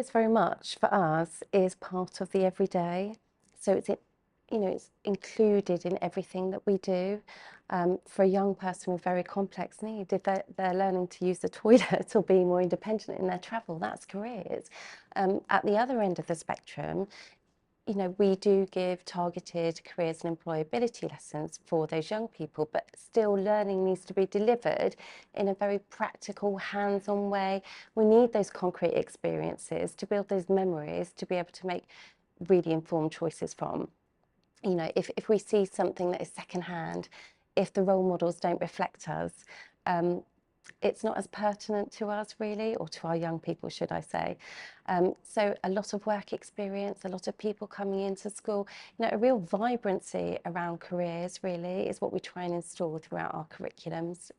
Careers very much for us is part of the everyday. So it's included in everything that we do. For a young person with very complex needs, if they're learning to use the toilet or being more independent in their travel, that's careers. At the other end of the spectrum, we do give targeted careers and employability lessons for those young people, but still learning needs to be delivered in a very practical, hands-on way. We need those concrete experiences to build those memories to be able to make really informed choices from. If we see something that is secondhand, if the role models don't reflect us, it's not as pertinent to us really, or to our young people, should I say. So a lot of work experience, a lot of people coming into school, a real vibrancy around careers really is what we try and install throughout our curriculums.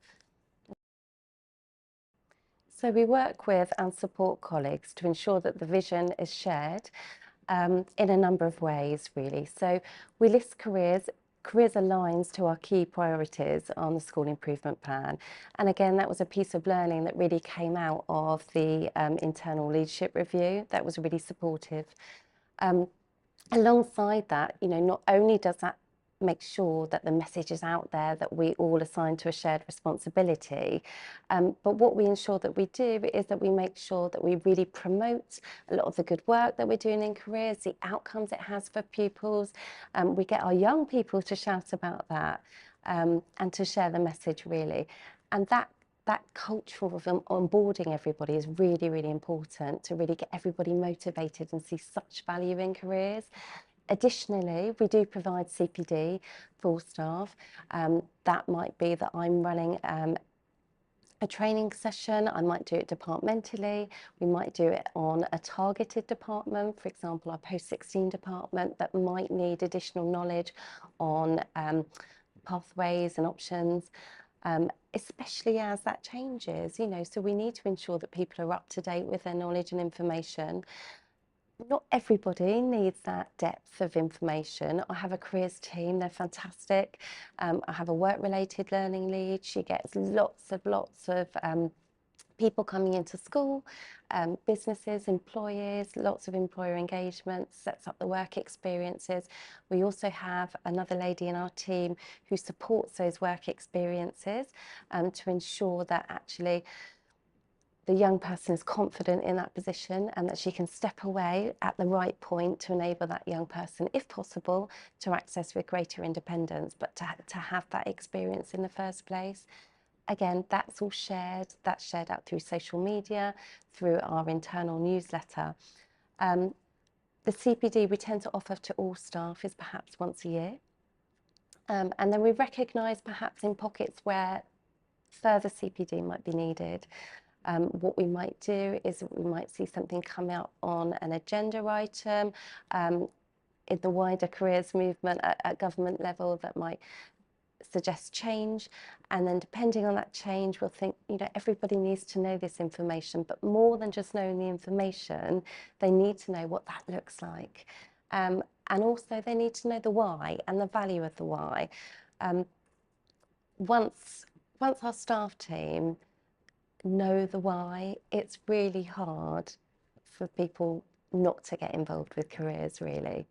So we work with and support colleagues to ensure that the vision is shared in a number of ways really. So we list careers aligns to our key priorities on the school improvement plan. And again, that was a piece of learning that really came out of the internal leadership review that was really supportive. Alongside that, not only does that make sure that the message is out there that we all assign to a shared responsibility, but what we ensure that we do is that we make sure that we really promote a lot of the good work that we're doing in careers, the outcomes it has for pupils. We get our young people to shout about that and to share the message really. And that culture of onboarding everybody is really, really important to really get everybody motivated and see such value in careers. Additionally, we do provide CPD for staff. That might be that I'm running a training session, I might do it departmentally, we might do it on a targeted department, for example, our post-16 department that might need additional knowledge on pathways and options. Especially as that changes, so we need to ensure that people are up to date with their knowledge and information. Not everybody needs that depth of information. I have a careers team, they're fantastic. I have a work-related learning lead. She gets lots of people coming into school, businesses, employers, lots of employer engagement, sets up the work experiences. We also have another lady in our team who supports those work experiences to ensure that actually the young person is confident in that position and that she can step away at the right point to enable that young person, if possible, to access with greater independence, but to have that experience in the first place. Again, that's all shared. That's shared out through social media, through our internal newsletter. The CPD we tend to offer to all staff is perhaps once a year. And then we recognise perhaps in pockets where further CPD might be needed. What we might do is we might see something come out on an agenda item in the wider careers movement at government level that might suggest change, and then depending on that change we'll think everybody needs to know this information, but more than just knowing the information, they need to know what that looks like, and also they need to know the why and the value of the why. Once our staff team know the why, it's really hard for people not to get involved with careers really.